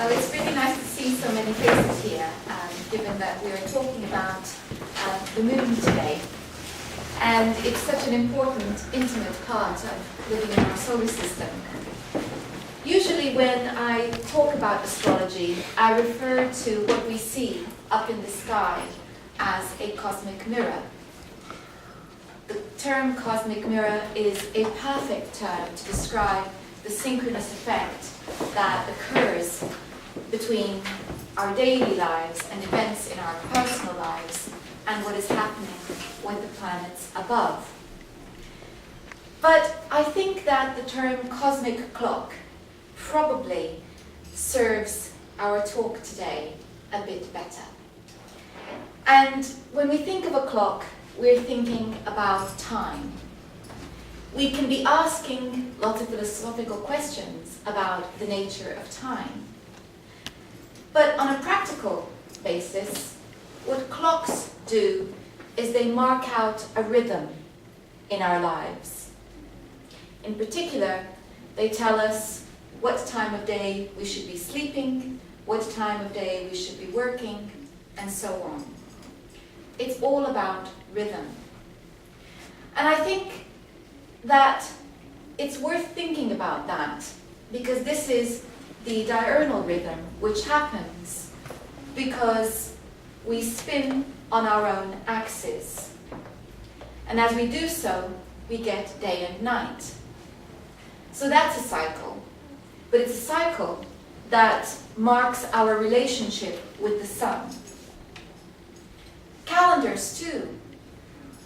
Well, it's really nice to see so many faces here, given that we are talking about the moon today. And it's such an important, intimate part of living in our solar system. Usually when I talk about astrology, I refer to what we see up in the sky as a cosmic mirror. The term cosmic mirror is a perfect term to describe the synchronous effect that occurs between our daily lives and events in our personal lives and what is happening with the planets above. But I think that the term cosmic clock probably serves our talk today a bit better. And when we think of a clock, we're thinking about time. We can be asking lots of philosophical questions about the nature of time. But on a practical basis, what clocks do is they mark out a rhythm in our lives. In particular, they tell us what time of day we should be sleeping, what time of day we should be working, and so on. It's all about rhythm. And I think that it's worth thinking about that, because this is the diurnal rhythm, which happens because we spin on our own axis. And as we do so, we get day and night. So that's a cycle, but it's a cycle that marks our relationship with the sun. Calendars, too,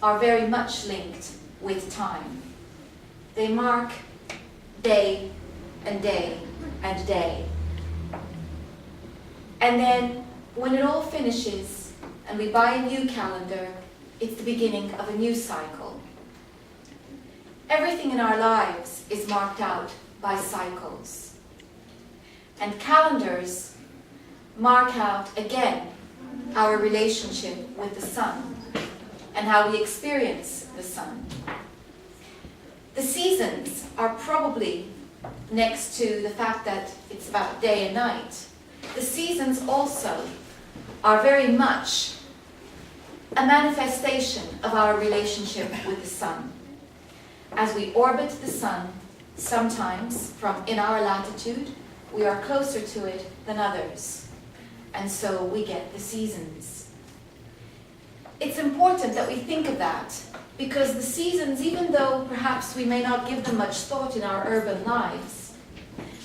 are very much linked with time. They mark day and day and day. And then when it all finishes and we buy a new calendar, it's the beginning of a new cycle. Everything in our lives is marked out by cycles. And calendars mark out, again, our relationship with the sun and how we experience the sun. The seasons are probably, next to the fact that it's about day and night, the seasons also are very much a manifestation of our relationship with the sun. As we orbit the sun, sometimes from in our latitude, we are closer to it than others. And so we get the seasons. It's important that we think of that, because the seasons, even though perhaps we may not give them much thought in our urban lives,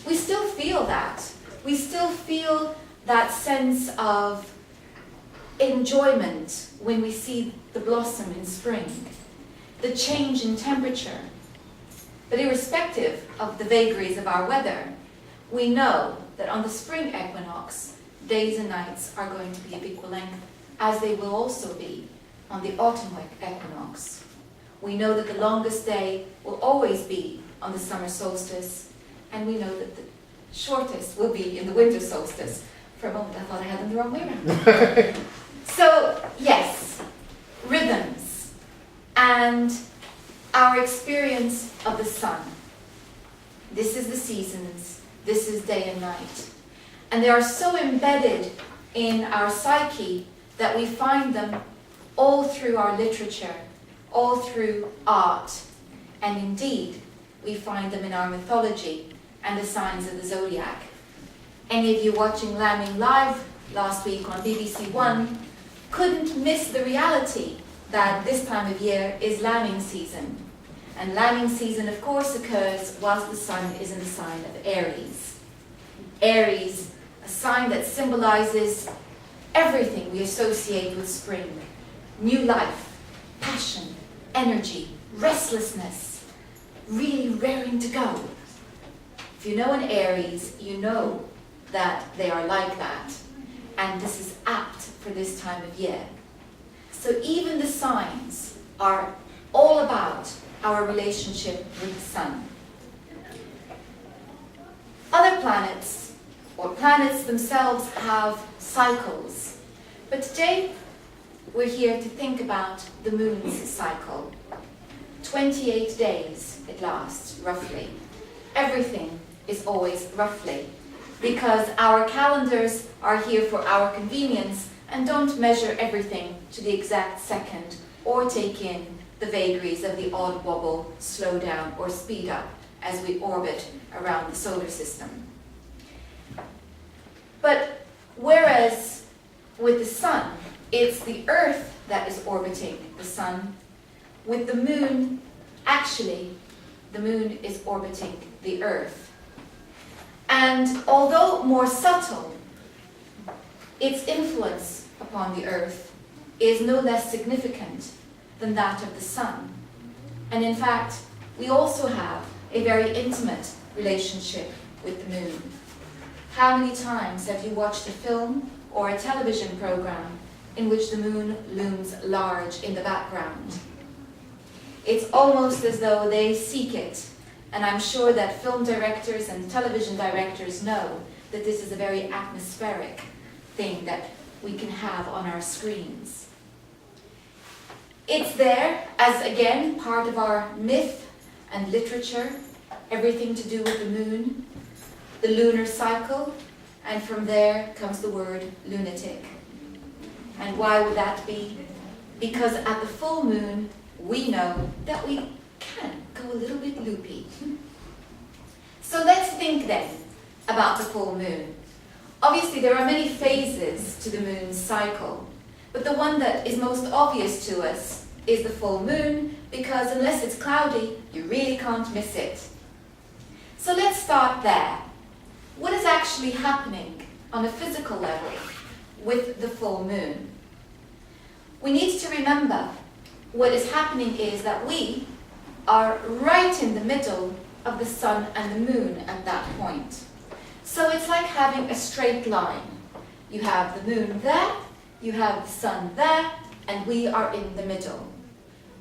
we still feel that. We still feel that sense of enjoyment when we see the blossom in spring, the change in temperature. But irrespective of the vagaries of our weather, we know that on the spring equinox, days and nights are going to be of equal length, as they will also be on the autumn equinox. We know that the longest day will always be on the summer solstice, and we know that the shortest will be in the winter solstice. For a moment I thought I had them the wrong way around. So, yes, rhythms and our experience of the sun. This is the seasons, this is day and night. And they are so embedded in our psyche that we find them all through our literature, all through art, and indeed, we find them in our mythology and the signs of the zodiac. Any of you watching Lambing Live last week on BBC One couldn't miss the reality that this time of year is lambing season. And lambing season, of course, occurs whilst the sun is in the sign of Aries. Aries, a sign that symbolizes everything we associate with spring. New life, passion, energy, restlessness, really raring to go. If you know an Aries, you know that they are like that. And this is apt for this time of year. So even the signs are all about our relationship with the sun. Other planets, or planets themselves, have cycles. But today, we're here to think about the moon's cycle. 28 days it lasts, roughly. Everything is always roughly. because our calendars are here for our convenience and don't measure everything to the exact second or take in the vagaries of the odd wobble, slow down, or speed up as we orbit around the solar system. But whereas with the sun, it's the Earth that is orbiting the sun, with the moon, actually, the moon is orbiting the Earth. And although more subtle, its influence upon the Earth is no less significant than that of the sun. And in fact, we also have a very intimate relationship with the moon. How many times have you watched a film or a television program in which the moon looms large in the background? It's almost as though they seek it, and I'm sure that film directors and television directors know that this is a very atmospheric thing that we can have on our screens. It's there as, again, part of our myth and literature, everything to do with the moon, the lunar cycle, and from there comes the word lunatic. And why would that be? Because at the full moon, we know that we can go a little bit loopy. So let's think then about the full moon. Obviously, there are many phases to the moon's cycle, but the one that is most obvious to us is the full moon, because unless it's cloudy, you really can't miss it. So let's start there. What is actually happening on a physical level with the full moon? We need to remember what is happening is that we are right in the middle of the sun and the moon at that point. So it's like having a straight line. You have the moon there, you have the sun there, and we are in the middle.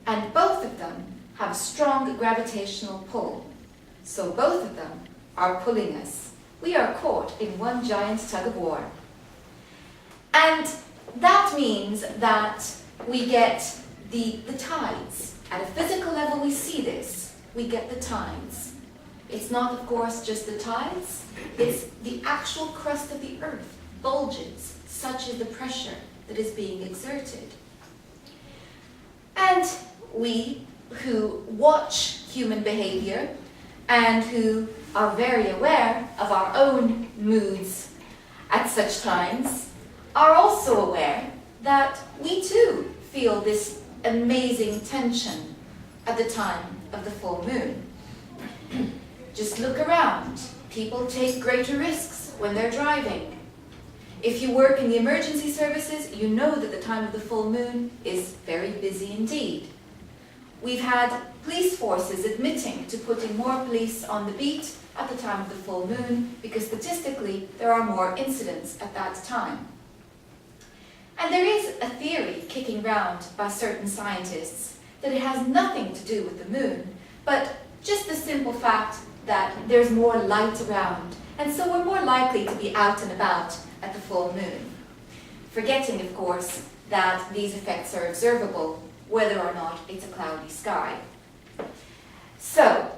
And both of them have a strong gravitational pull. So both of them are pulling us. We are caught in one giant tug of war. And that means that we get the tides. At a physical level, we see this. We get the tides. It's not, of course, just the tides. It's the actual crust of the Earth bulges. Such is the pressure that is being exerted. And we who watch human behavior and who are very aware of our own moods at such times are also aware that we too feel this amazing tension at the time of the full moon. Just look around. People take greater risks when they're driving. If you work in the emergency services, you know that the time of the full moon is very busy indeed. We've had police forces admitting to putting more police on the beat at the time of the full moon because statistically there are more incidents at that time. And there is a theory kicking round by certain scientists that it has nothing to do with the moon, but just the simple fact that there's more light around, and so we're more likely to be out and about at the full moon. Forgetting, of course, that these effects are observable whether or not it's a cloudy sky. So,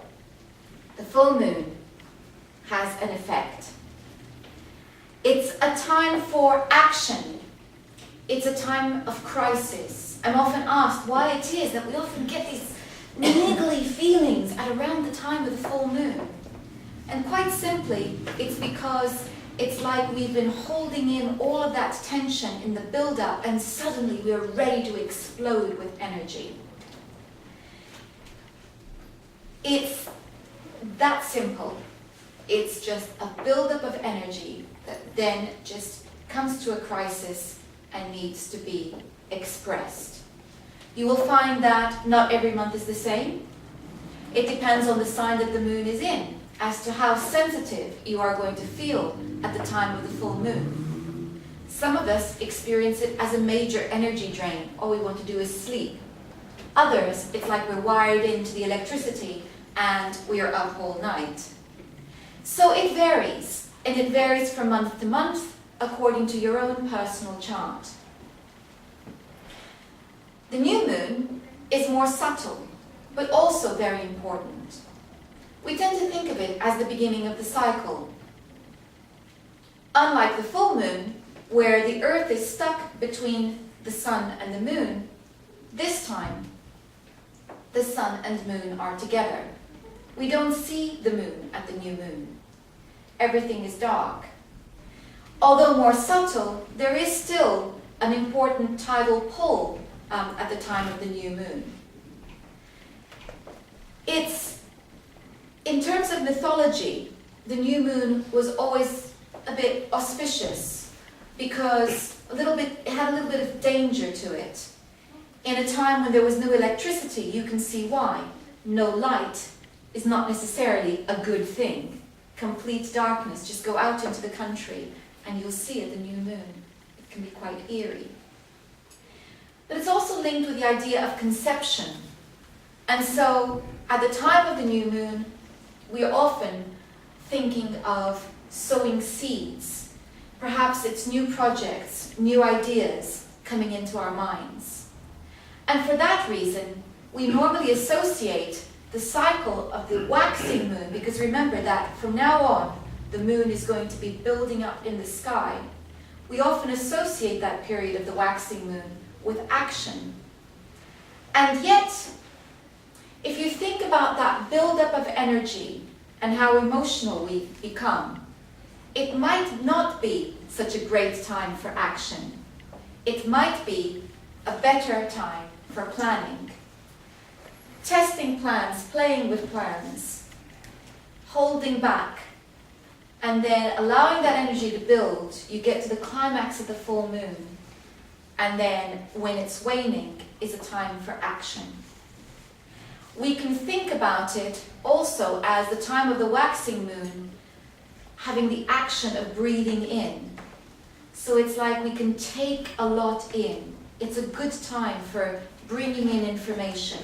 the full moon has an effect. It's a time for action. It's a time of crisis. I'm often asked why it is that we often get these niggly feelings at around the time of the full moon. And quite simply, it's because it's like we've been holding in all of that tension in the build-up and suddenly we are ready to explode with energy. It's that simple. It's just a build-up of energy that then just comes to a crisis and needs to be expressed. You will find that not every month is the same. It depends on the sign that the moon is in as to how sensitive you are going to feel at the time of the full moon. Some of us experience it as a major energy drain. All we want to do is sleep. Others, it's like we're wired into the electricity and we are up all night. So it varies, and it varies from month to month according to your own personal chart. The new moon is more subtle, but also very important. We tend to think of it as the beginning of the cycle. Unlike the full moon, where the Earth is stuck between the sun and the moon, this time the sun and moon are together. We don't see the moon at the new moon. Everything is dark. Although more subtle, there is still an important tidal pull at the time of the new moon. In terms of mythology, the new moon was always a bit auspicious because it had a little bit of danger to it. In a time when there was no electricity, you can see why. No light is not necessarily a good thing. Complete darkness, just go out into the country and you'll see at the new moon. It can be quite eerie. But it's also linked with the idea of conception. And so, at the time of the new moon, we are often thinking of sowing seeds. Perhaps it's new projects, new ideas coming into our minds. And for that reason, we normally associate the cycle of the waxing moon, because remember that from now on, the moon is going to be building up in the sky. We often associate that period of the waxing moon with action. And yet, if you think about that buildup of energy and how emotional we become, it might not be such a great time for action. It might be a better time for planning. Testing plans, playing with plans, holding back, and then allowing that energy to build. You get to the climax of the full moon, and then when it's waning is a time for action. We can think about it also as the time of the waxing moon having the action of breathing in. So it's like we can take a lot in. It's a good time for bringing in information.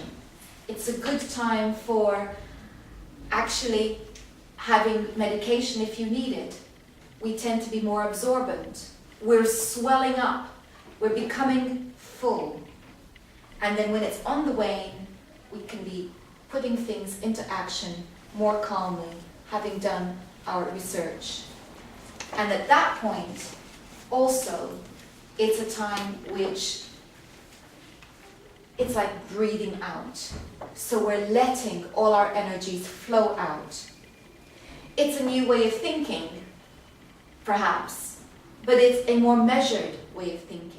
It's a good time for actually having medication if you need it. We tend to be more absorbent. We're swelling up. We're becoming full. And then when it's on the wane, we can be putting things into action more calmly, having done our research. And at that point, also, it's a time which it's like breathing out. So we're letting all our energies flow out. It's a new way of thinking, perhaps, but it's a more measured way of thinking.